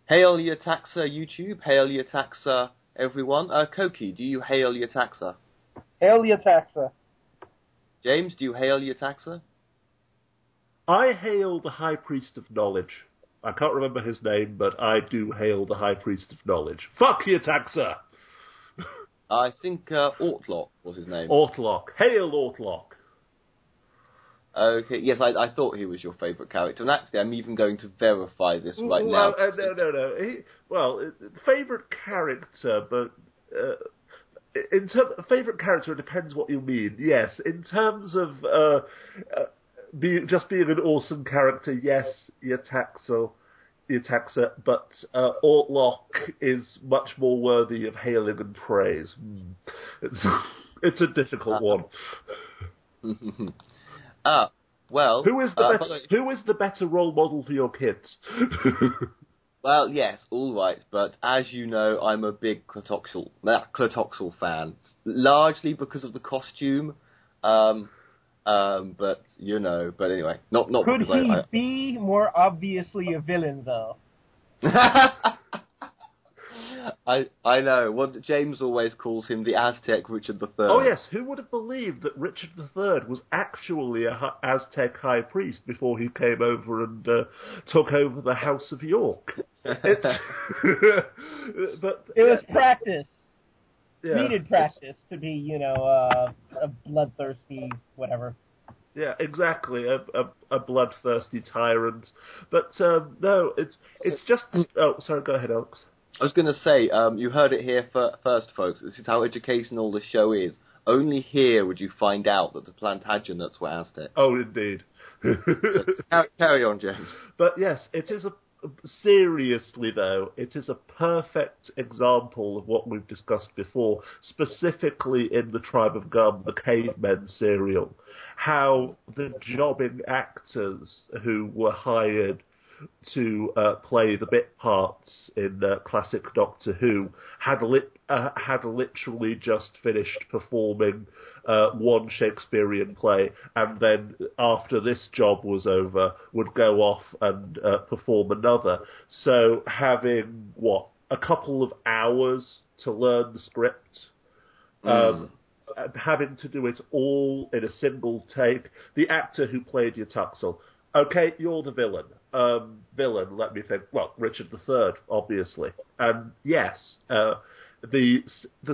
Hail your taxa, YouTube. Hail your taxa, everyone. Cokie, do you hail your taxa? Hail your taxa. James, do you hail your taxa? I hail the High Priest of Knowledge. I can't remember his name, but I do hail the High Priest of Knowledge. Fuck your taxa! I think Ortlock was his name. Ortlock. Hail Ortlock. Okay, yes, I thought he was your favourite character, and actually I'm even going to verify this right now. No. Favourite character, but in terms of favourite character, it depends what you mean. Yes, in terms of being an awesome character, yes, your taxa, but Ortlock is much more worthy of hailing and praise. It's a difficult one. Well... Who is the better role model for your kids? Well, yes, all right, but as you know, I'm a big Clatoxel fan, largely because of the costume, but, you know, but anyway, not Could because he be more obviously a villain, though? I know. Well, James always calls him the Aztec Richard III. Oh, yes. Who would have believed that Richard III was actually an Aztec high priest before he came over and took over the House of York? But it was practice. Yeah. Needed practice to be, you know, a bloodthirsty whatever. Yeah, exactly. A bloodthirsty tyrant. But no, it's just. Oh, sorry. Go ahead, Alex. I was going to say, you heard it here first, folks. This is how educational the show is. Only here would you find out that the Plantagenets were Aztecs. Oh, indeed. Carry on, James. But yes, it is seriously, though, it is a perfect example of what we've discussed before, specifically in the Tribe of Gum, the Cavemen serial, how the jobbing actors who were hired to play the bit parts in classic Doctor Who had literally just finished performing one Shakespearean play, and then after this job was over would go off and perform another. So having a couple of hours to learn the script, having to do it all in a single take. The actor who played Yatuxel, okay, you're the villain. Villain, let me think. Well, Richard III, obviously. And yes, the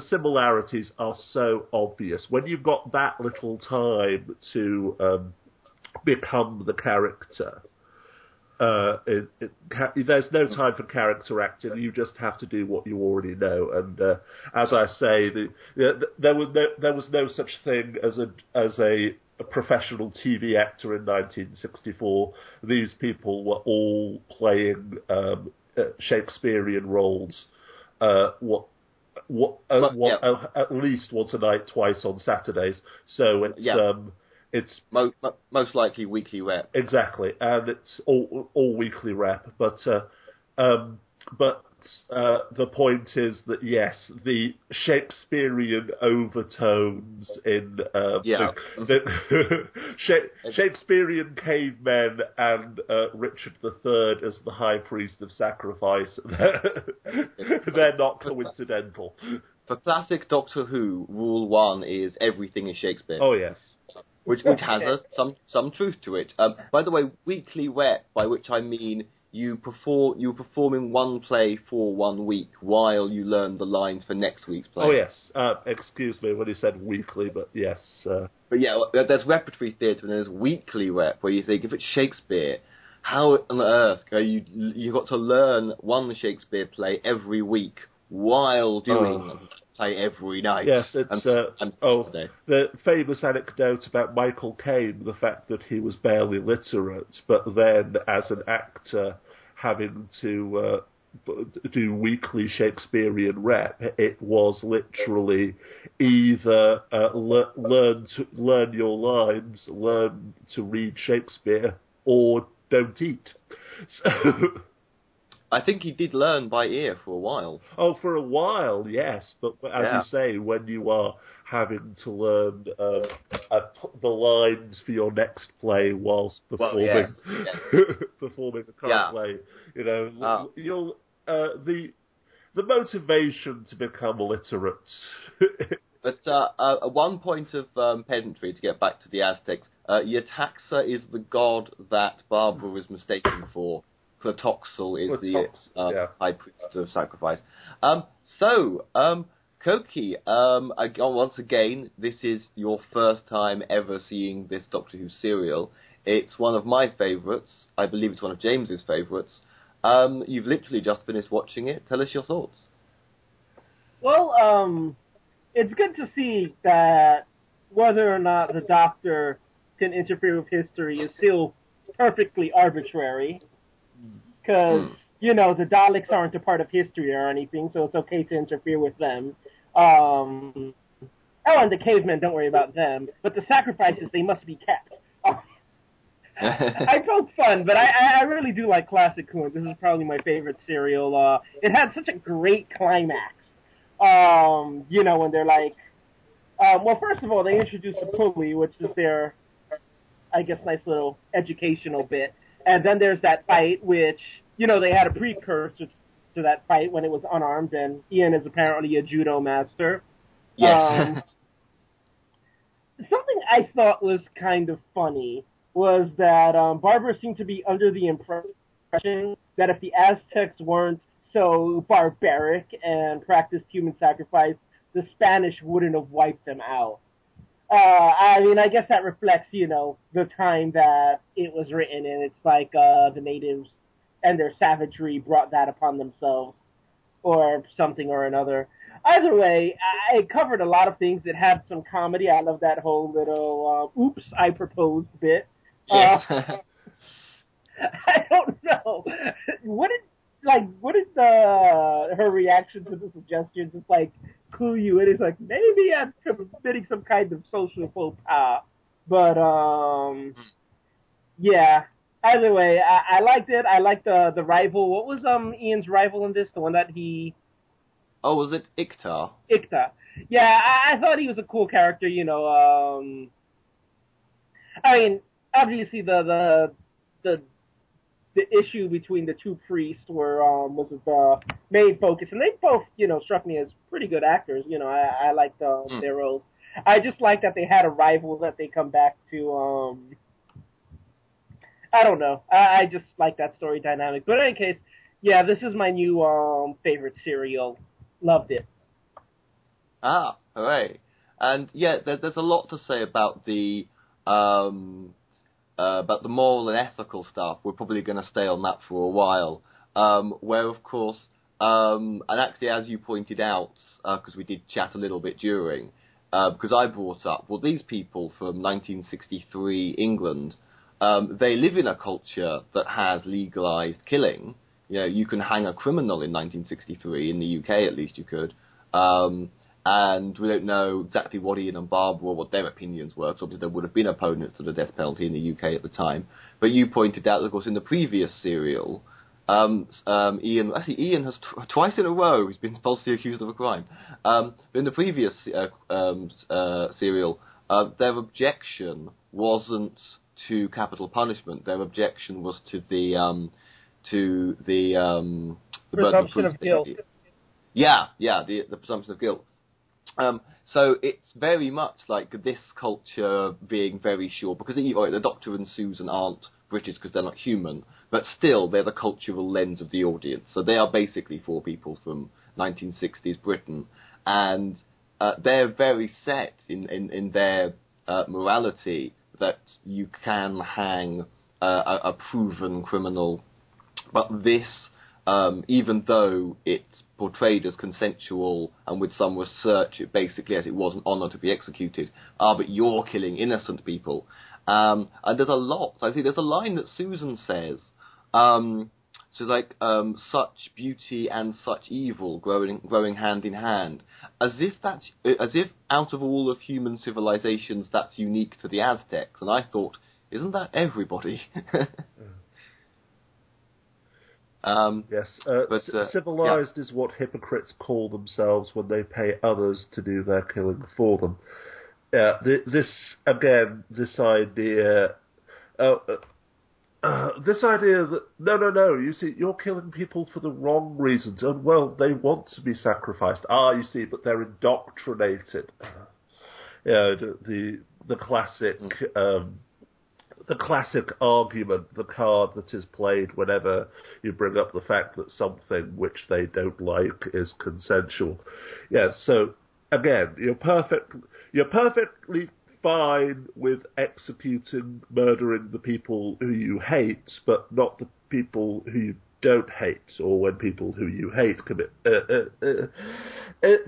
similarities are so obvious. When you've got that little time to become the character, there's no time for character acting. You just have to do what you already know. And as I say, there was no such thing as a professional TV actor in 1964. These people were all playing Shakespearean roles. At least once a night, twice on Saturdays. So it's most likely weekly rep. Exactly, and it's all weekly rep. But the point is that yes, the Shakespearean overtones in the Shakespearean cavemen and Richard III as the High Priest of Sacrifice, they're not coincidental. For classic Doctor Who, rule one is everything is Shakespeare. Oh yes. Which has some truth to it. By the way, weekly rep, by which I mean you're performing one play for 1 week while you learn the lines for next week's play. Oh yes, excuse me when you said weekly, but yes. But yeah, there's repertory theatre and there's weekly rep, where you think if it's Shakespeare, how on earth you got to learn one Shakespeare play every week while doing play every night. Yes, it's the famous anecdote about Michael Caine, the fact that he was barely literate, but then as an actor having to do weekly Shakespearean rep, it was literally either learn your lines, learn to read Shakespeare, or don't eat. So, I think he did learn by ear for a while. Oh, for a while, yes. But as you say, when you are having to learn the lines for your next play whilst performing performing the current play, you know, the motivation to become literate. But one point of pedantry to get back to the Aztecs. Yetaxa is the god that Barbara is mistaken for. Quetzalcoatl is the high priest of sacrifice. Cokie, once again, this is your first time ever seeing this Doctor Who serial. It's one of my favourites. I believe it's one of James's favourites. You've literally just finished watching it. Tell us your thoughts. Well, it's good to see that whether or not the Doctor can interfere with history is still perfectly arbitrary. Because, the Daleks aren't a part of history or anything, so it's okay to interfere with them. And the cavemen, don't worry about them. But the sacrifices, they must be kept. I felt fun, but I really do like Classic Who. This is probably my favorite serial. It had such a great climax. When they're like... well, first of all, they introduced the pulley, which is their, I guess, nice little educational bit. And then there's that fight, which, they had a precursor to that fight when it was unarmed, and Ian is apparently a judo master. Yes. Something I thought was kind of funny was that Barbara seemed to be under the impression that if the Aztecs weren't so barbaric and practiced human sacrifice, the Spanish wouldn't have wiped them out. I guess that reflects, the time that it was written, and it's like the natives and their savagery brought that upon themselves, or something or another. Either way, I covered a lot of things. It had some comedy. I love that whole little, oops, I proposed bit. Yes. I don't know. What did her reaction to the suggestion just clue you in? It's like, maybe I'm committing some kind of social faux pas. But, yeah. Either way, I liked it. I liked the rival. What was Ian's rival in this? The one that he... Oh, was it Iktar? Iktar. Yeah, I thought he was a cool character, obviously the issue between the two priests was the main focus, and they both, struck me as pretty good actors. I liked their roles. I just like that they had a rival that they come back to. I don't know. I just like that story dynamic. But in any case, yeah, this is my new favorite serial. Loved it. Ah, hooray! And yeah, there's a lot to say about the moral and ethical stuff. We're probably going to stay on that for a while. Where, of course, and actually, as you pointed out, because we did chat a little bit during, because I brought up, well, these people from 1963 England, they live in a culture that has legalized killing. You can hang a criminal in 1963, in the UK at least you could. And we don't know exactly what Ian and Barbara, what their opinions were, because obviously there would have been opponents to the death penalty in the UK at the time. But you pointed out, of course, in the previous serial, Ian has twice in a row he's been falsely accused of a crime. In the previous serial, their objection wasn't to capital punishment. Their objection was to the presumption of guilt. Yeah, the presumption of guilt. So it's very much like this culture being very sure, because the Doctor and Susan aren't British because they're not human, but still they're the cultural lens of the audience. So they are basically four people from 1960s Britain, and they're very set in their morality that you can hang a proven criminal, but this, even though it's portrayed as consensual and with some research, basically as it was an honour to be executed, but you're killing innocent people. And there's a lot. I see there's a line that Susan says, she's like, such beauty and such evil growing hand in hand, as if out of all of human civilizations that's unique to the Aztecs. And I thought, isn't that everybody? Yes, civilized is what hypocrites call themselves when they pay others to do their killing for them. This idea. this idea that, no, you see, you're killing people for the wrong reasons, and, well, they want to be sacrificed. You see, but they're indoctrinated. The classic... the classic argument, the card that is played whenever you bring up the fact that something which they don't like is consensual. Yeah, so, again, you're perfectly fine with murdering the people who you hate, but not the people who you don't hate, or when people who you hate commit...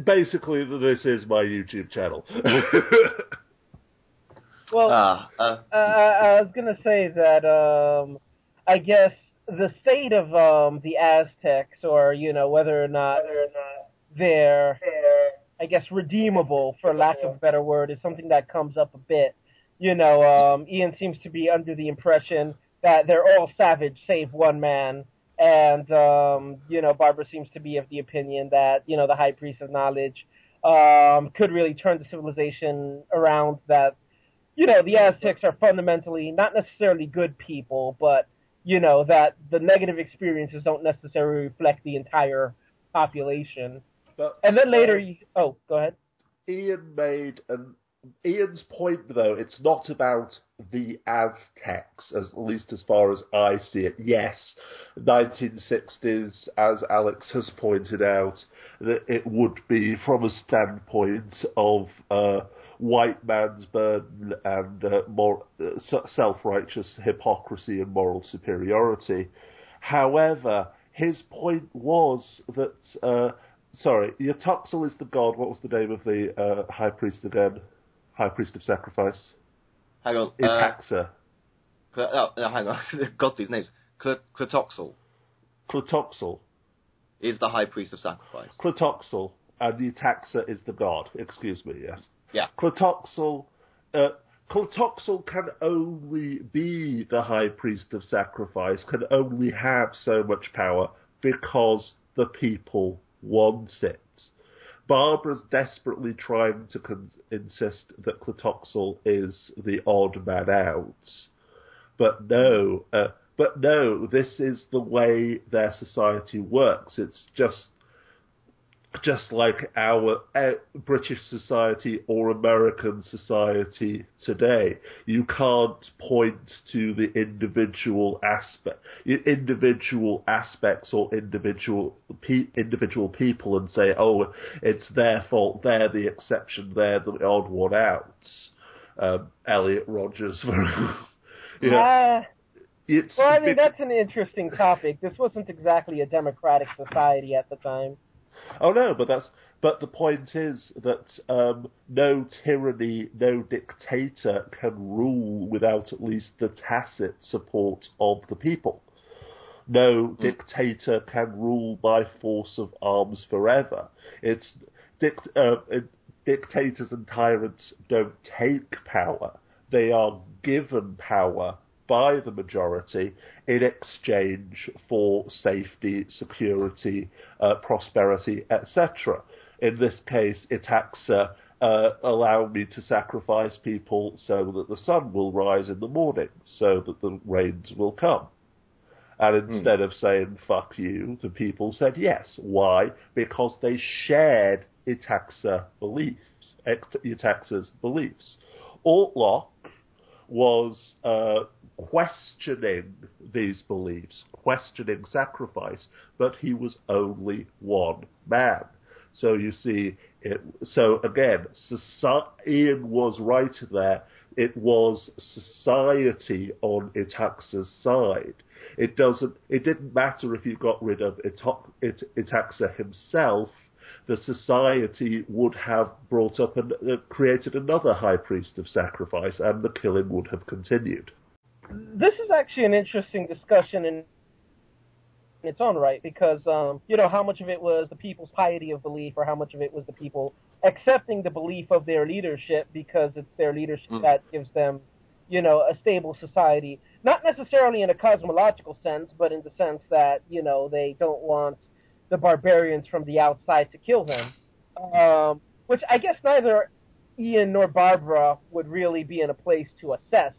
basically, this is my YouTube channel. Well, I was going to say that I guess the fate of the Aztecs, or, whether or not they're, I guess, redeemable, for lack of a better word, is something that comes up a bit. Ian seems to be under the impression that they're all savage, save one man. And, Barbara seems to be of the opinion that, the High Priest of Knowledge could really turn the civilization around, that the Aztecs are fundamentally not necessarily good people, but, that the negative experiences don't necessarily reflect the entire population. And then later, go ahead. Ian's point, though, it's not about the Aztecs, at least as far as I see it. Yes, 1960s, as Alex has pointed out, that it would be from a standpoint of white man's burden and self-righteous hypocrisy and moral superiority. However, his point was that... Yatuxel is the god. What was the name of the high priest again? High priest of sacrifice. Hang on. Itaxa. No, hang on. Got these names. Clitoxel. Clitoxel is the high priest of sacrifice. Clitoxel, and the Itaxa is the god. Excuse me, yes. Yeah. Clitoxel can only be the high priest of sacrifice, can only have so much power because the people want it. Barbara's desperately trying to insist that Clitoxel is the odd man out. But no, this is the way their society works. It's just like our British society or American society today. You can't point to the individual aspects or individual people and say, oh, it's their fault, they're the exception, they're the odd one out. Elliot Rodgers. That's an interesting topic. This wasn't exactly a democratic society at the time. Oh no, but the point is that no tyranny, no dictator can rule without at least the tacit support of the people. No dictator can rule by force of arms forever. Dictators and tyrants don't take power; they are given power by the majority in exchange for safety, security, prosperity, etc. In this case, Itaxa allow me to sacrifice people so that the sun will rise in the morning, so that the rains will come. And instead of saying, fuck you, the people said yes. Why? Because they shared Itaxa's beliefs. Ortlock was questioning these beliefs, questioning sacrifice, but he was only one man. So you see, Ian was right there. It was society on Itaxa's side. It didn't matter if you got rid of Itaxa himself. The society would have brought up and created another high priest of sacrifice, and the killing would have continued. This is actually an interesting discussion in its own right, because, how much of it was the people's piety of belief, or how much of it was the people accepting the belief of their leadership because it's their leadership that gives them, a stable society. Not necessarily in a cosmological sense, but in the sense that, they don't want the barbarians from the outside to kill them. Which I guess neither Ian nor Barbara would really be in a place to assess.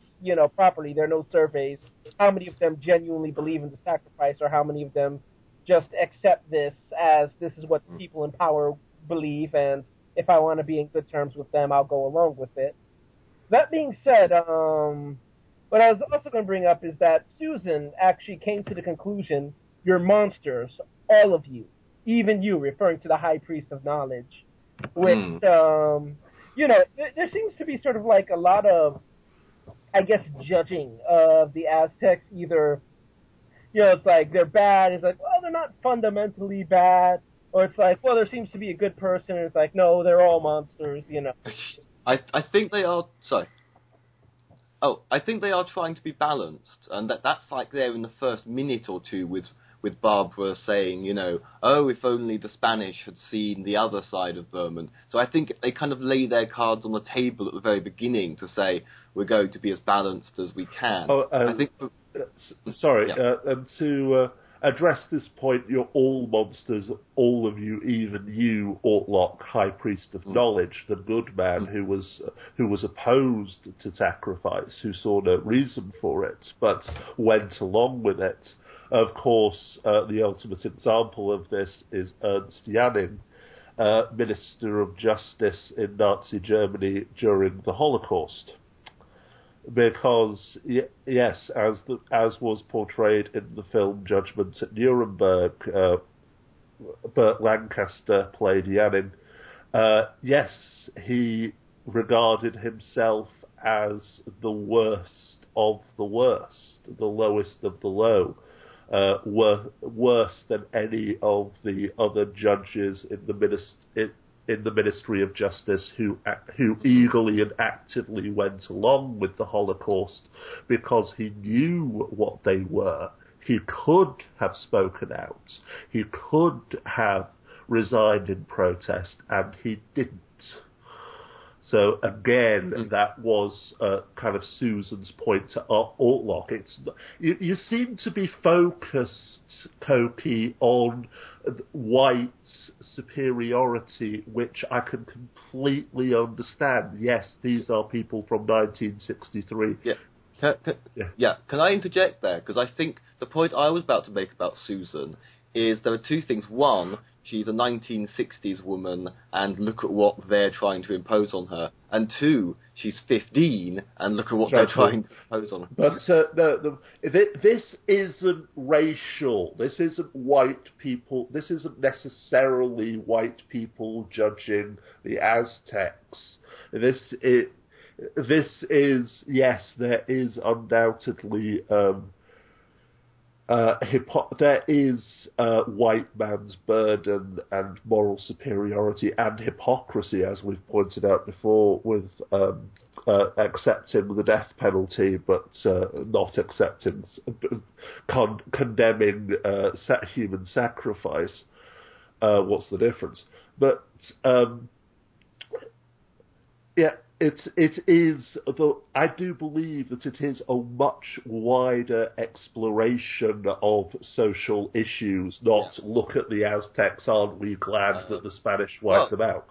properly. There are no surveys. How many of them genuinely believe in the sacrifice, or how many of them just accept this as this is what people in power believe, and if I want to be in good terms with them, I'll go along with it. That being said, what I was also going to bring up is that Susan actually came to the conclusion, you're monsters, all of you, even you, referring to the High Priest of Knowledge, which, there seems to be sort of like a lot of, I guess, judging of the Aztecs, either, it's like they're bad, it's like, well, they're not fundamentally bad, or it's like, well, there seems to be a good person, and it's like, no, they're all monsters, I think they are, sorry. Oh, I think they are trying to be balanced, and that's like there in the first minute or two with Barbara saying, oh, if only the Spanish had seen the other side of them. And so I think they kind of lay their cards on the table at the very beginning to say, we're going to be as balanced as we can. I think... Sorry, and to address this point, you're all monsters, all of you, even you, Ortlock, High Priest of Knowledge, the good man who was opposed to sacrifice, who saw no reason for it, but went along with it. Of course, the ultimate example of this is Ernst Janning, Minister of Justice in Nazi Germany during the Holocaust. Because, yes, as was portrayed in the film Judgment at Nuremberg, Burt Lancaster played Janning. Yes, he regarded himself as the worst of the worst, the lowest of the low, worse than any of the other judges in the Ministry of Justice who eagerly and actively went along with the Holocaust because he knew what they were. He could have spoken out. He could have resigned in protest, and he didn't. So again, that was kind of Susan's point to Ortlock. You seem to be focused, Cokie, on white superiority, which I can completely understand. Yes, these are people from 1963. Yeah. Can I interject there? Because I think the point I was about to make about Susan is there are two things. One, she's a 1960s woman, and look at what they're trying to impose on her. And two, she's 15, and look at what they're trying to impose on her. But this isn't racial. This isn't white people. This isn't necessarily white people judging the Aztecs. This is, yes, there is undoubtedly... there is white man's burden and moral superiority and hypocrisy, as we've pointed out before, with accepting the death penalty but not accepting, condemning human sacrifice. What's the difference? But I do believe that it is a much wider exploration of social issues, not look at the Aztecs, aren't we glad that the Spanish wiped them out?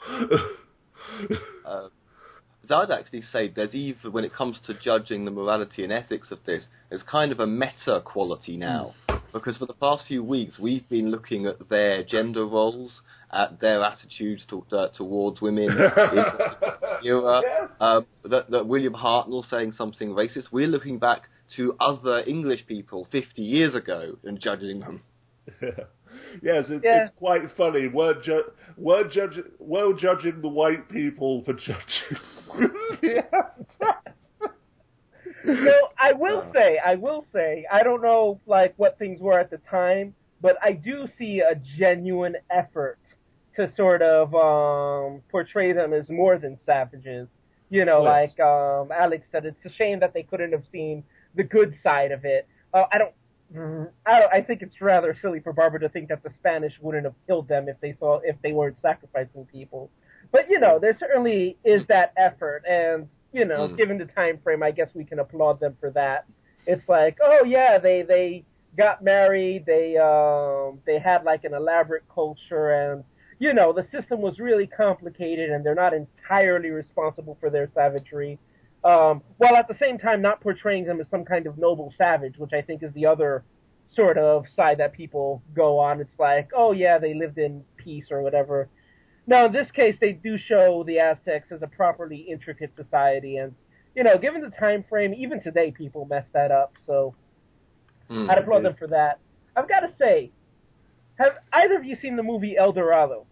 I'd actually say there's even, when it comes to judging the morality and ethics of this, there's kind of a meta quality now. Because for the past few weeks, we've been looking at their gender roles, at their attitudes towards women. Youre, that William Hartnell saying something racist. We're looking back to other English people 50 years ago and judging them. Yes, it's quite funny. We're judging the white people for judging. So I will say, I don't know what things were at the time, but I do see a genuine effort to sort of portray them as more than savages. Like Alex said, it's a shame that they couldn't have seen the good side of it. I think it's rather silly for Barbara to think that the Spanish wouldn't have killed them if they weren't sacrificing people. But there certainly is that effort, and given the time frame, I guess we can applaud them for that. It's like, oh yeah, they got married, they had an elaborate culture, and the system was really complicated, and they're not entirely responsible for their savagery. while at the same time not portraying them as some kind of noble savage, which I think is the other sort of side that people go on. It's like, oh yeah, they lived in peace or whatever. No, in this case, they do show the Aztecs as a properly intricate society, and given the time frame, even today people mess that up. So I'd applaud them for that. I've got to say, have either of you seen the movie El Dorado?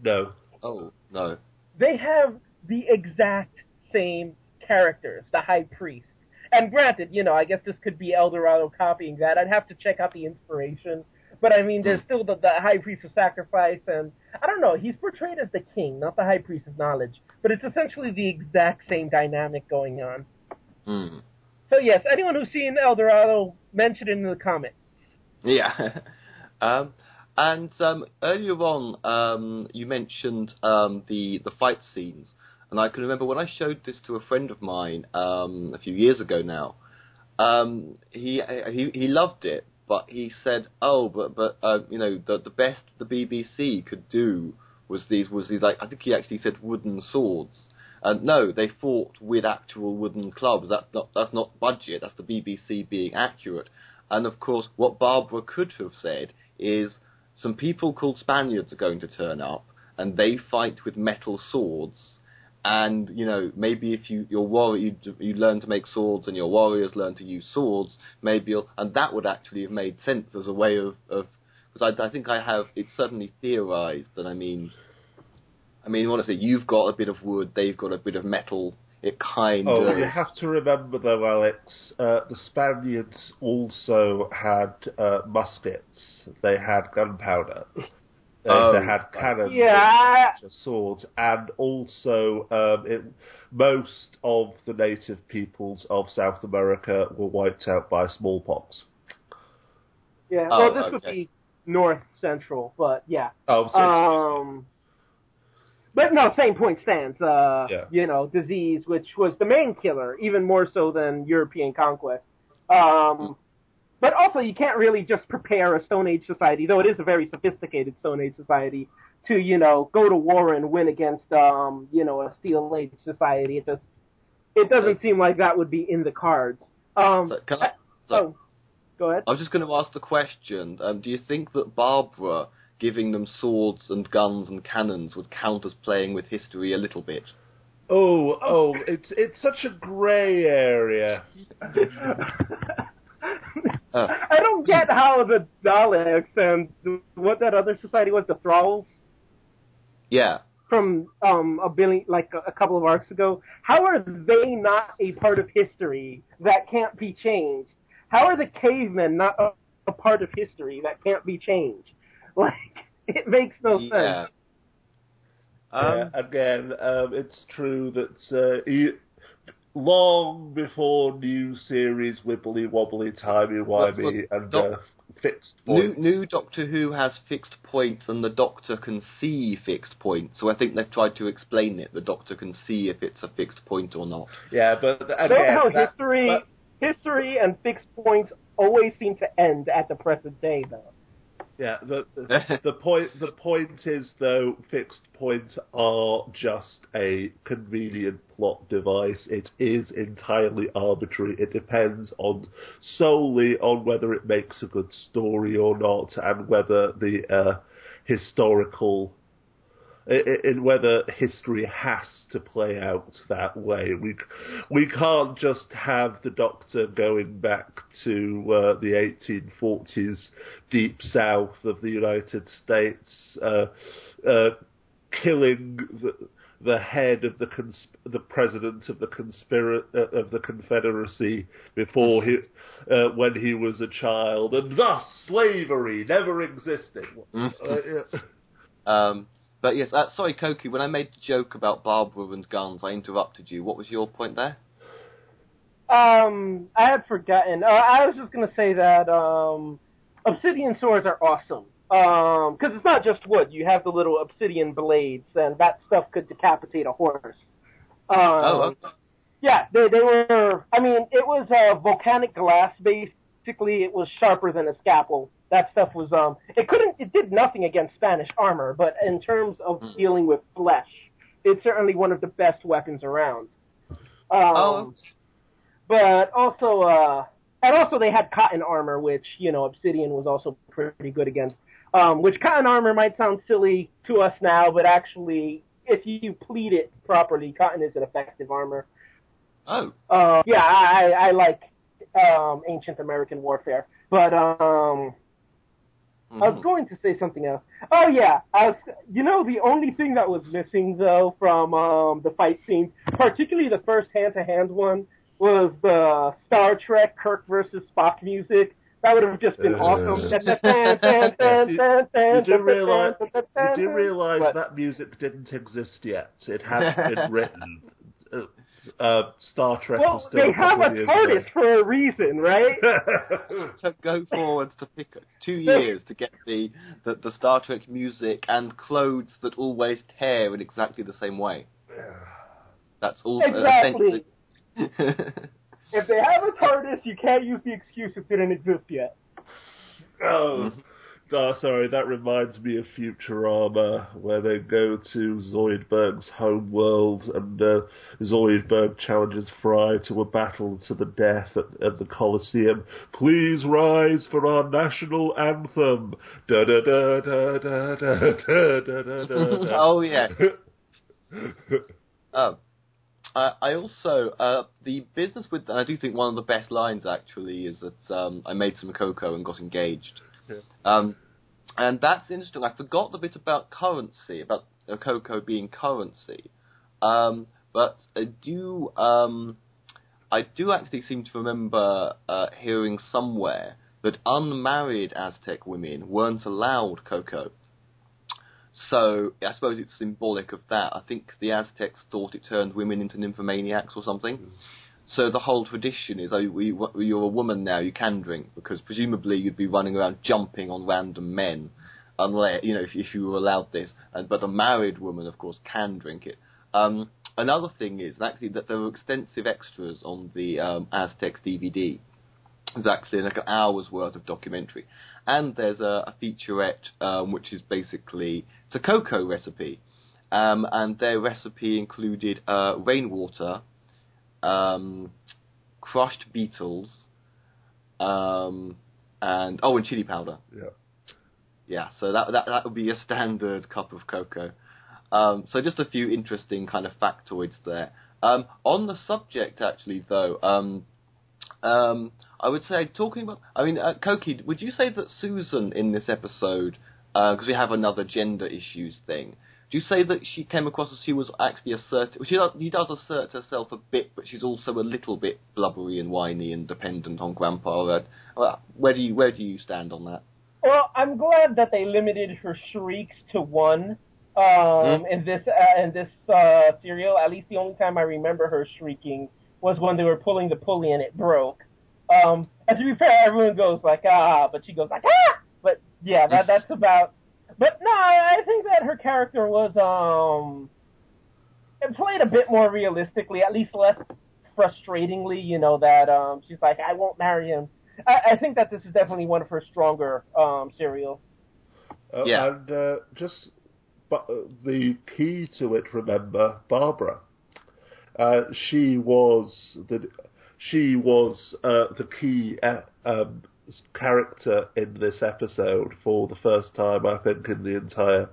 No. Oh, no. They have the exact same characters, the high priest. And granted, I guess this could be El Dorado copying that. I'd have to check out the inspiration. But, I mean, there's still the high priest of sacrifice, and I don't know, he's portrayed as the king, not the high priest of knowledge. But it's essentially the exact same dynamic going on. So, yes, anyone who's seen El Dorado, mention it in the comments. Yeah. And earlier on, you mentioned the fight scenes. And I can remember when I showed this to a friend of mine a few years ago now, he loved it, but he said, "Oh, but the best the BBC could do was these like, I think he actually said wooden swords. And no, they fought with actual wooden clubs. That's not budget. That's the BBC being accurate. And of course, what Barbara could have said is some people called Spaniards are going to turn up, and they fight with metal swords." And, maybe if your warrior, you learn to make swords and your warriors learn to use swords, and that would actually have made sense as a way of because I think it's certainly theorized that, I mean, you want to say you've got a bit of wood, they've got a bit of metal, it kind of... Oh, you have to remember though, Alex, the Spaniards also had muskets, they had gunpowder. They had cannons, swords, and also most of the native peoples of South America were wiped out by smallpox. Yeah, well, this would be North Central, but yeah. But no, same point stands. Disease, which was the main killer, even more so than European conquest. But also, you can't really just prepare a Stone Age society, though it is a very sophisticated Stone Age society, to, go to war and win against, a Steel Age society. It doesn't seem like that would be in the cards. Go ahead. I was just going to ask the question, do you think that Barbara giving them swords and guns and cannons would count as playing with history a little bit? It's such a grey area. I don't get how the Daleks and what that other society was, the Thralls. Yeah. From a couple of arcs ago. How are they not a part of history that can't be changed? How are the cavemen not a part of history that can't be changed? Like, it makes no sense. Again, it's true that long before new series wibbly wobbly timey wimey and fixed points. New Doctor Who has fixed points, and the Doctor can see fixed points. So I think they've tried to explain it. The Doctor can see if it's a fixed point or not. Yeah, but again, history and fixed points always seem to end at the present day, though. Yeah, the point is, though, fixed points are just a convenient plot device. It is entirely arbitrary. It depends solely on whether it makes a good story or not, and whether the whether history has to play out that way. We can't just have the Doctor going back to the 1840s deep south of the United States, killing the head of the president of the Confederacy before when he was a child, and thus slavery never existed. But yes, sorry, Cokie, when I made the joke about Barbara and guns, I interrupted you. What was your point there? I had forgotten. I was just going to say that obsidian swords are awesome. Because it's not just wood. You have the little obsidian blades, and that stuff could decapitate a horse. Okay. Yeah, they were... I mean, it was volcanic glass, basically. It was sharper than a scalpel. That stuff was, it did nothing against Spanish armor, but in terms of dealing with flesh, it's certainly one of the best weapons around. Oh. But also, and also they had cotton armor, which, Obsidian was also pretty good against. Which cotton armor might sound silly to us now, but actually, if you pleat it properly, cotton is an effective armor. Oh. Yeah, I like ancient American warfare. But I was going to say something else. Oh, yeah. The only thing that was missing, though, from the fight scenes, particularly the first hand-to-hand one, was the Star Trek Kirk versus Spock music. That would have just been awesome. You do realize that music didn't exist yet. It hadn't been written. Star Trek was still they have a TARDIS for a reason, right? To go forward to pick 2 years to get the Star Trek music and clothes that always tear in exactly the same way. That's all. Exactly. If they have a TARDIS, you can't use the excuse it didn't exist yet. Oh, sorry, that reminds me of Futurama, where they go to Zoidberg's home world, and Zoidberg challenges Fry to a battle to the death at the Colosseum. Please rise for our national anthem. Da da da da da da da da da. Oh yeah. I also, the business with, and I do think one of the best lines actually is that I made some cocoa and got engaged. Yeah. And that's interesting. I forgot the bit about currency, about cocoa being currency. But I do actually seem to remember hearing somewhere that unmarried Aztec women weren't allowed cocoa. So I suppose it's symbolic of that. I think the Aztecs thought it turned women into nymphomaniacs or something. So the whole tradition is, you're a woman now, you can drink, because presumably you'd be running around jumping on random men, unless if you were allowed this. But a married woman, of course, can drink it. Another thing is actually that there were extensive extras on the Aztecs DVD. There's actually like an hour's worth of documentary. And there's a featurette, which is basically, it's a cocoa recipe. And their recipe included rainwater, crushed beetles, and chili powder. Yeah. Yeah, so that would be a standard cup of cocoa. So just a few interesting kind of factoids there. On the subject, actually, though, I would say, Cokie, would you say that Susan in this episode, because we have another gender issues thing, do you say that she came across as she was actually assertive? She does assert herself a bit, but she's also a little bit blubbery and whiny and dependent on Grandpa. Where do you stand on that? Well, I'm glad that they limited her shrieks to one in this serial. At least the only time I remember her shrieking was when they were pulling the pulley and it broke. And to be fair, everyone goes like, ah, but she goes like, ah! But yeah, that's about... But no, I think that her character was, it played a bit more realistically, at least less frustratingly, that she's like, I won't marry him. I think that this is definitely one of her stronger serials. Yeah. And the key to it, remember, Barbara. She was the key character in this episode for the first time, I think, in the entire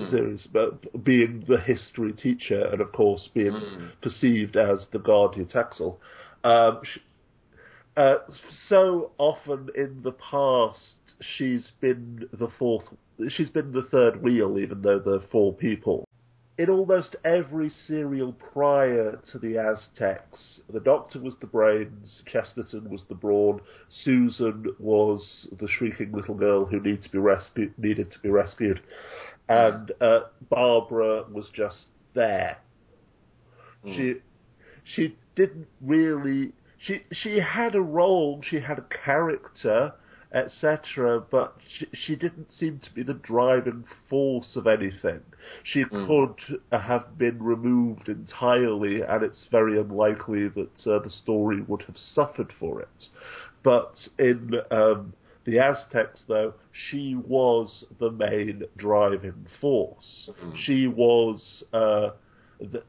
series, but being the history teacher and, of course, being perceived as the guardian Texel. So often in the past, she's been the third wheel, even though there are four people. In almost every serial prior to the Aztecs, the Doctor was the brains, Chesterton was the brawn, Susan was the shrieking little girl who needed to be rescued, and Barbara was just there. She didn't really... She had a role, she had a character, etc., but she didn't seem to be the driving force of anything. She could have been removed entirely, and it's very unlikely that the story would have suffered for it. But in the Aztecs, though, she was the main driving force. She was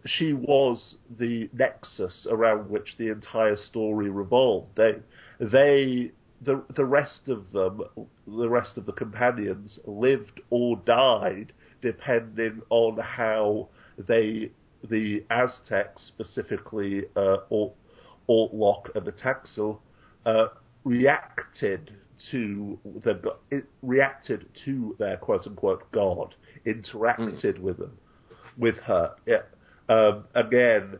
she was the nexus around which the entire story revolved. The rest of them, the rest of the companions, lived or died depending on how the Aztecs, specifically Ortlok and Ataxel, reacted to their quote unquote god, interacted with her. Again,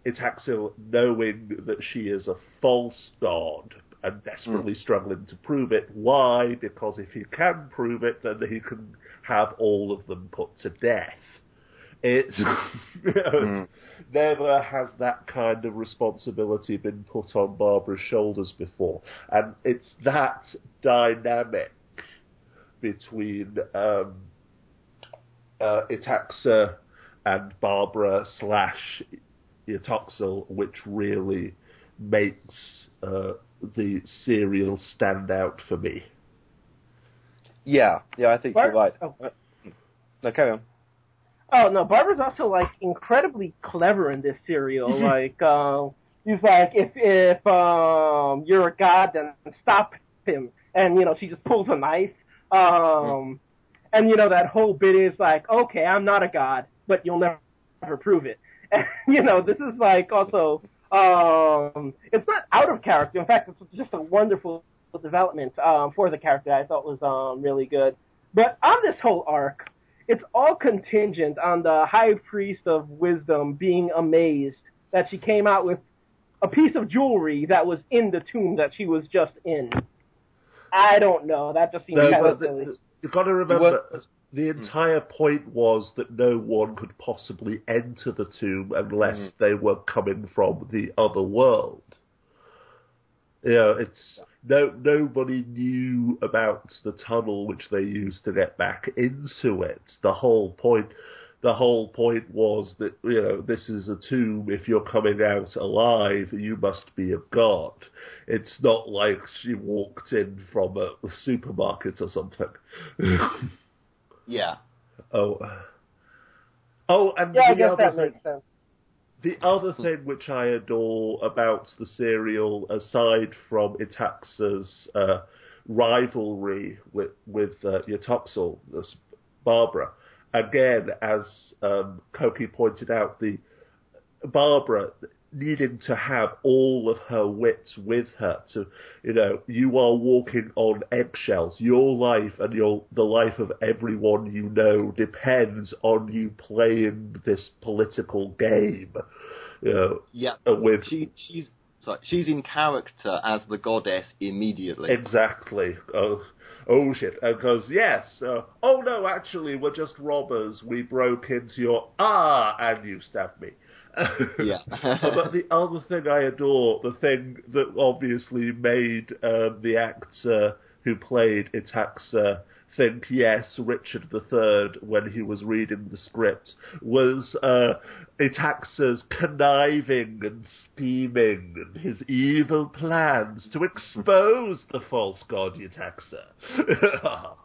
Ataxel, knowing that she is a false god and desperately struggling to prove it. Why? Because if he can prove it, then he can have all of them put to death. It's never has that kind of responsibility been put on Barbara's shoulders before, and it's that dynamic between Itaxa and Barbara / Yatoxel which really makes the serial stand out for me. Yeah, I think you're right. Oh. No, carry on. Oh, no, Barbara's also, like, incredibly clever in this serial. Like, he's like, if you're a god, then stop him. And, she just pulls a knife. And, that whole bit is like, okay, I'm not a god, but you'll never prove it. And, this is, like, also, it's not out of character. In fact, it's just a wonderful development for the character I thought was really good. But on this whole arc, it's all contingent on the High Priest of Wisdom being amazed that she came out with a piece of jewelry that was in the tomb that she was just in. I don't know. That just seems kind of silly. You've got to remember, the entire point was that no one could possibly enter the tomb unless they were coming from the other world. It's nobody knew about the tunnel which they used to get back into it. The whole point was that this is a tomb. If you're coming out alive, you must be a god. It's not like she walked in from a supermarket or something. Yeah. Oh, and yeah, I guess that makes sense. The other thing which I adore about the serial, aside from Itaxa's rivalry with Yatoxel, Barbara, again, as Cokie pointed out, the Barbara needing to have all of her wits with her. To you are walking on eggshells. Your life and the life of everyone you know depends on you playing this political game. She's in character as the goddess immediately. Exactly. Oh shit. Because yes. Oh no, actually, we're just robbers. We broke into your and you stabbed me. Yeah. But the other thing I adore, the thing that obviously made the actor who played Itaxa think, yes, Richard III, when he was reading the script, was Itaxa's conniving and scheming and his evil plans to expose the false god Itaxa.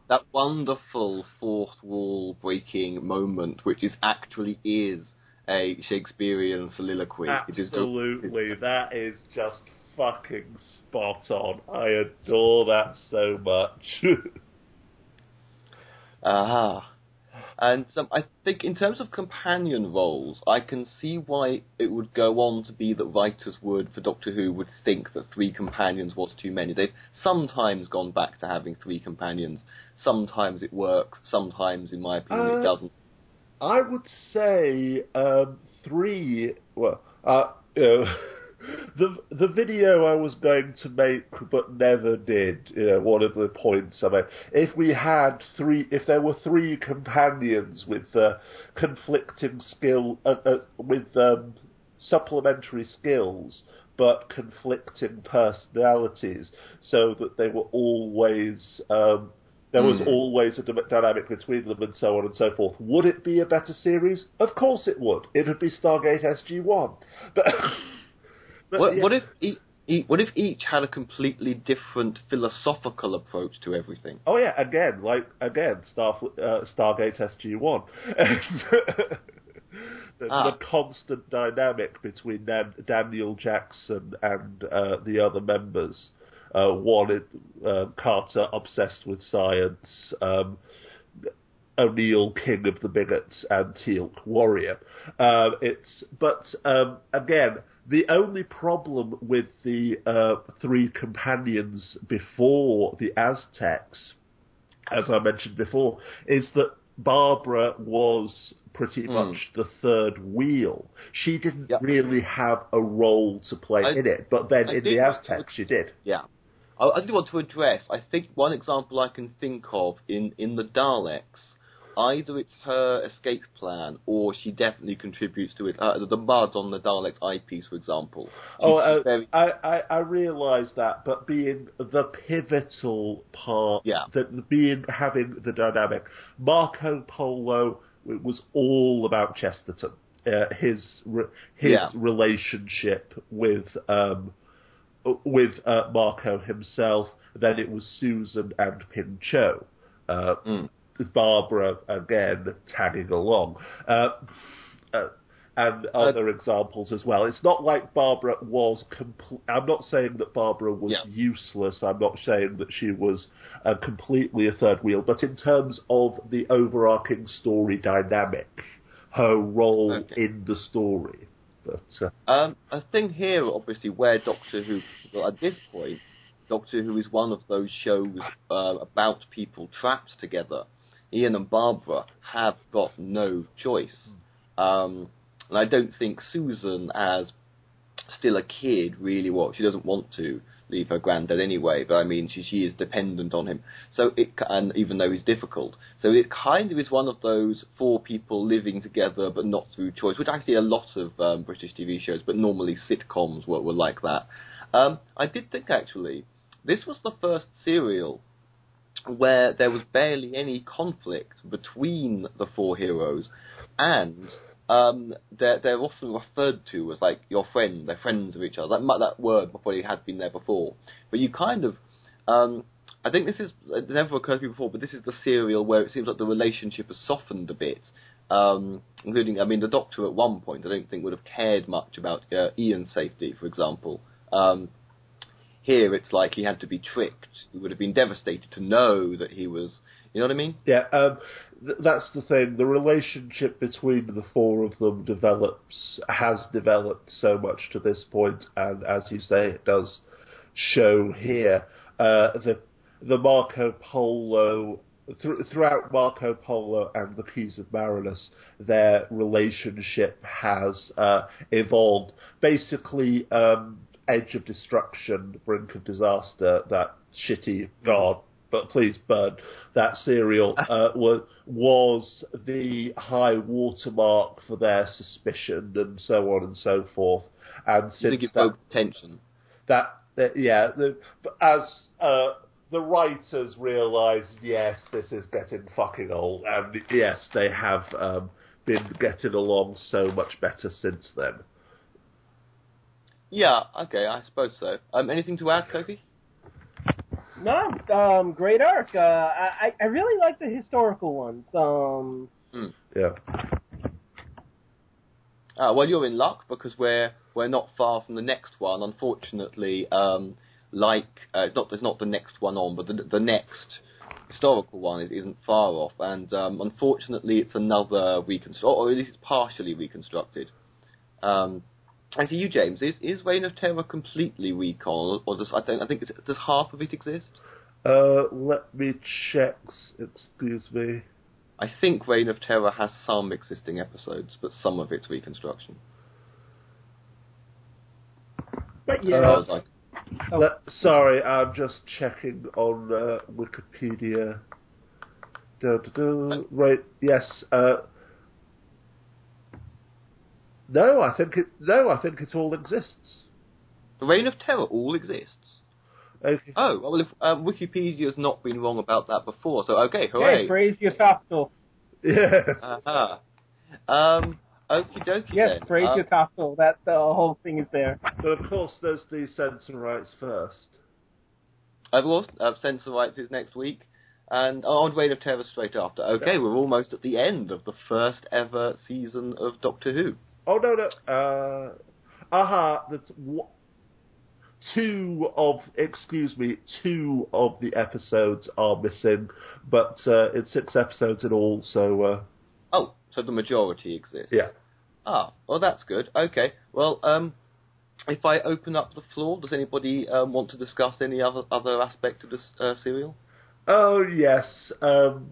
That wonderful fourth wall breaking moment, which actually is a Shakespearean soliloquy. Absolutely, that is just fucking spot on. I adore that so much. And I think in terms of companion roles, I can see why it would go on to be that writers for Doctor Who would think that 3 companions was too many. They've sometimes gone back to having 3 companions. Sometimes it works, sometimes, in my opinion, it doesn't. I would say 3. Well, the video I was going to make but never did. One of the points I made. If there were 3 companions with conflicting skill, with supplementary skills but conflicting personalities, so that they were always. There was always a dynamic between them, and so on and so forth. Would it be a better series? Of course it would. It would be Stargate SG-1. But what if each had a completely different philosophical approach to everything? Oh yeah, again, Stargate SG-1. the constant dynamic between Daniel Jackson and the other members. One, Carter, obsessed with science, O'Neill, king of the bigots, and Teal'c, warrior. Again, the only problem with the three companions before the Aztecs, as I mentioned before, is that Barbara was pretty much the third wheel. She didn't really have a role to play in it, but then in the Aztecs she did. Yeah. I did want to address, I think one example I can think of in the Daleks, either it's her escape plan or she definitely contributes to it. The mud on the Daleks' eyepiece, for example. I realise that, but being the pivotal part, having the dynamic. Marco Polo was all about Chesterton, his relationship with Marco himself. Then it was Susan and Pinchot. Barbara, again, tagging along. And other examples as well. It's not like Barbara was... I'm not saying that Barbara was useless. I'm not saying that she was completely a third wheel. But in terms of the overarching story dynamic, her role in the story... a thing here, obviously, where Doctor Who... Well, at this point, Doctor Who is one of those shows about people trapped together. Ian and Barbara have got no choice. And I don't think Susan, as still a kid, really she doesn't want to leave her granddad anyway, but I mean, she is dependent on him. And even though he's difficult. So it kind of is one of those four people living together, but not through choice, which actually a lot of British TV shows, but normally sitcoms were like that. I did think, actually, this was the first serial where there was barely any conflict between the four heroes, and they're often referred to as like your friend. They're friends of each other. That word probably had been there before, but you kind of I think it never occurred to me before, but this is the serial where it seems like the relationship has softened a bit, including, I mean, the Doctor at one point I don't think would have cared much about Ian's safety, for example. Here, it's like he had to be tricked. He would have been devastated to know that he was... You know what I mean? Yeah, that's the thing. The relationship between the four of them has developed so much to this point, and as you say, it does show here. The Marco Polo... Throughout Marco Polo and the Keys of Marinus, their relationship has evolved. Basically... Edge of Destruction, Brink of Disaster, that shitty God, but please burn, that serial was the high watermark for their suspicion and so on and so forth. And since it broke tension. As the writers realised, yes, this is getting fucking old, and yes, they have been getting along so much better since then. Yeah, okay, I suppose so. Anything to add, Cokie? No, great arc. I really like the historical ones. Yeah. Well, you're in luck because we're not far from the next one. Unfortunately, it's not the next one on, but the next historical one isn't far off, and unfortunately, it's another or at least it's partially reconstructed. And to you, James, is Reign of Terror completely recon, or does half of it exist? Let me check. Excuse me. I think Reign of Terror has some existing episodes, but some of it's reconstruction. But yeah. Sorry, I'm just checking on Wikipedia. Right. Yes. No, I think it all exists. The Reign of Terror all exists. Okay. Oh, well, if Wikipedia's not been wrong about that before, so okay, hooray. Hey, praise your capital. Yeah. Okie dokie yes, then. praise your capital. That the whole thing is there. But of course, there's the censor rights first. Of course, censor rights is next week. and Reign of Terror straight after. Okay, we're almost at the end of the first ever season of Doctor Who. Oh, no. That's two of the episodes are missing, but it's 6 episodes in all, so... Oh, so the majority exists. Yeah. Ah, well, that's good. Okay, well, if I open up the floor, does anybody want to discuss any other aspect of this serial? Oh, yes. When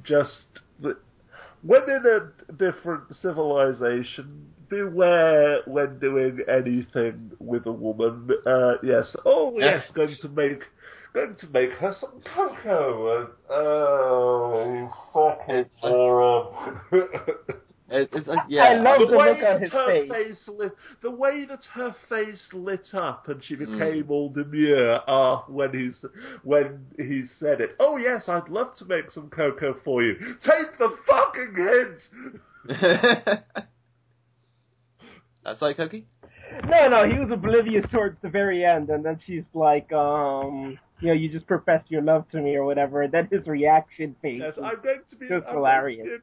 in a different civilization, beware when doing anything with a woman. Yes. Oh, yes. Going to make her some cocoa. Fucking moron. I love the look on his face. The way that her face lit up and she became all demure when he said it. Oh yes, I'd love to make some cocoa for you. Take the fucking hint. That's like Cokie? No, he was oblivious towards the very end, and then she's like, you just professed your love to me or whatever. And then his reaction face. Yes, I'm going to be just hilarious.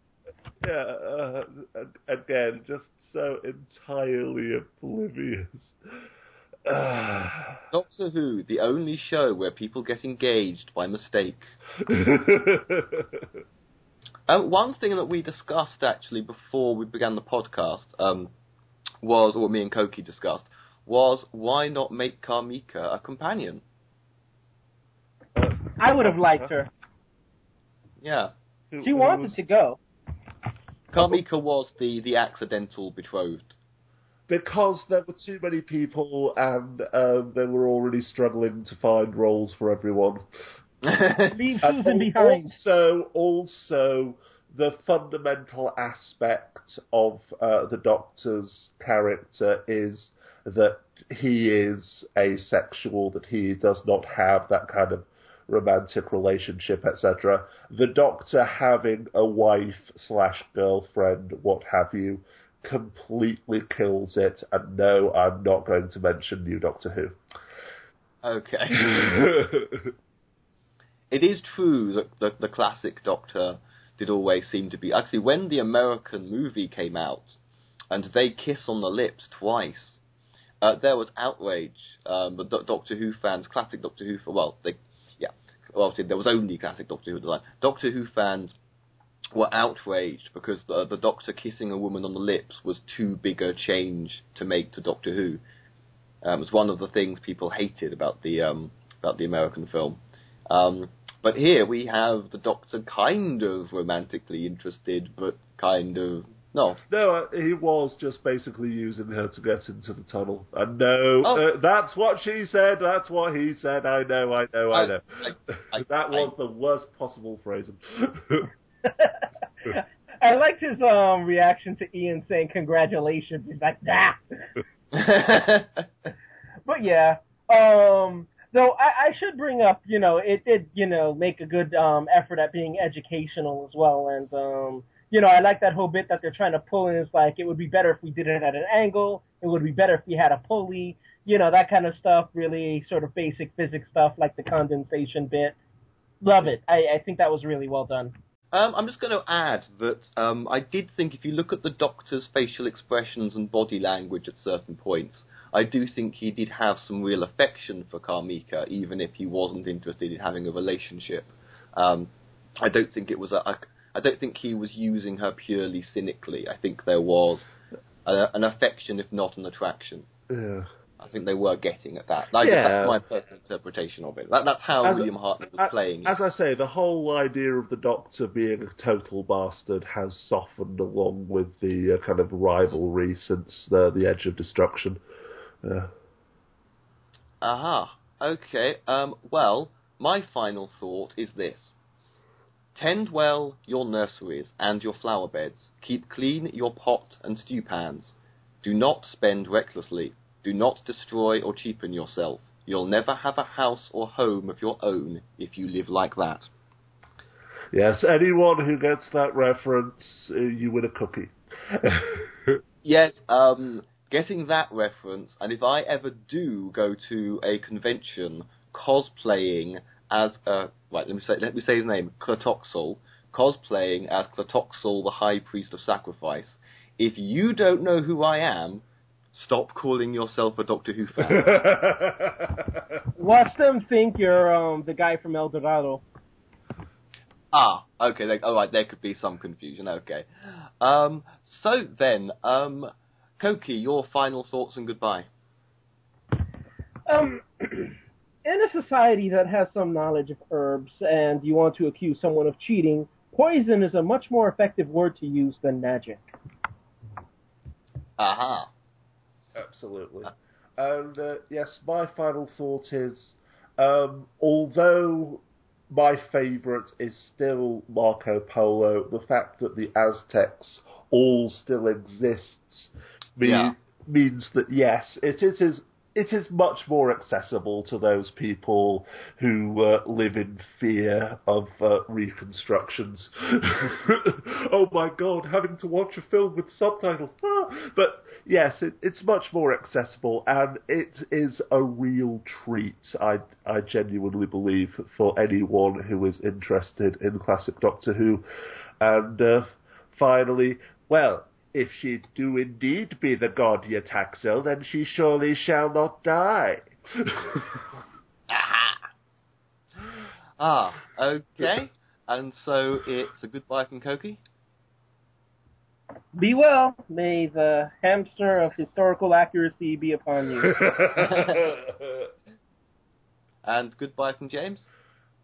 Yeah, again, just so entirely oblivious. Doctor Who, the only show where people get engaged by mistake. One thing that we discussed, actually, before we began the podcast, or me and Cokie discussed, was why not make Carmika a companion? I would have liked her. Yeah. She wanted to go. Carmika was the accidental betrothed. Because there were too many people and they were already struggling to find roles for everyone. Leave Susan behind. Also, the fundamental aspect of the Doctor's character is that he is asexual, that he does not have that kind of romantic relationship, etc. The Doctor having a wife/girlfriend, what have you, completely kills it. And no, I'm not going to mention New Doctor Who. Okay. It is true that the classic Doctor did always seem to be... Actually, when the American movie came out, and they kiss on the lips twice, there was outrage. The Doctor Who fans, classic Doctor Who... there was only classic Doctor Who at the time. Doctor Who fans were outraged because the Doctor kissing a woman on the lips was too big a change to make to Doctor Who. It was one of the things people hated about the American film. But here we have the Doctor kind of romantically interested, but kind of not. No, he was just basically using her to get into the tunnel. And that's what she said, that's what he said, I know. That was the worst possible phrasing. I liked his reaction to Ian saying congratulations. He's like, nah. But yeah, though I should bring up, it did, make a good effort at being educational as well. And, I like that whole bit that they're trying to pull in. It's like, it would be better if we did it at an angle. It would be better if we had a pulley. That kind of stuff, really sort of basic physics stuff, like the condensation bit. Love it. I think that was really well done. I'm just going to add that I did think if you look at the Doctor's facial expressions and body language at certain points, I do think he did have some real affection for Carmika, even if he wasn't interested in having a relationship. I don't think it was I don't think he was using her purely cynically. I think there was an affection, if not an attraction. Yeah. I think they were getting at that. That's my personal interpretation of it. That's how William Hartnett was playing it. As I say, the whole idea of the Doctor being a total bastard has softened along with the kind of rivalry since the Edge of Destruction. Aha. Okay. Well, my final thought is this. Tend well your nurseries and your flower beds. Keep clean your pot and stew pans. Do not spend recklessly. Do not destroy or cheapen yourself. You'll never have a house or home of your own if you live like that. Yes, anyone who gets that reference, you win a cookie. Yes, getting that reference, and if I ever do go to a convention cosplaying as right. Let me say his name, Klatoxel, cosplaying as Klatoxel, the High Priest of Sacrifice. If you don't know who I am, stop calling yourself a Doctor Who fan. Watch them think you're the guy from El Dorado. Ah, okay. Alright, there could be some confusion. Okay. So then, Cokie, your final thoughts and goodbye. In a society that has some knowledge of herbs and you want to accuse someone of cheating, poison is a much more effective word to use than magic. Aha. Absolutely. And yes, my final thought is, although my favourite is still Marco Polo, the fact that the Aztecs all still exists means that, yes, it is much more accessible to those people who live in fear of reconstructions. Oh my God, having to watch a film with subtitles. But yes, it's much more accessible, and it is a real treat, I genuinely believe, for anyone who is interested in classic Doctor Who. And finally, well, if she do indeed be the god Yetaxel, then she surely shall not die. Okay. And so it's a goodbye from Cokie. Be well. May the hamster of historical accuracy be upon you. And goodbye from James.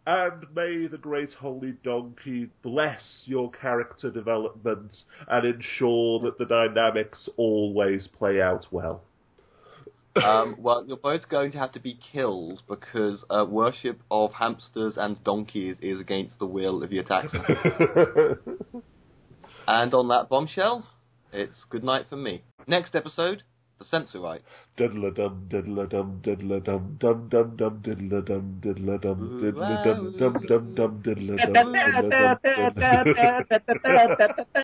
And may the great holy donkey bless your character development and ensure that the dynamics always play out well. Well, you're both going to have to be killed because worship of hamsters and donkeys is against the will of your taxman. And on that bombshell, it's good night from me. Next episode, the Censorite. Diddle-a-dum, diddle-a-dum, diddle-a-dum, dum-dum-dum, diddle-a-dum, diddle-a-dum, diddle-a-dum, dum-dum-dum, diddle-a-dum, diddle-a-dum.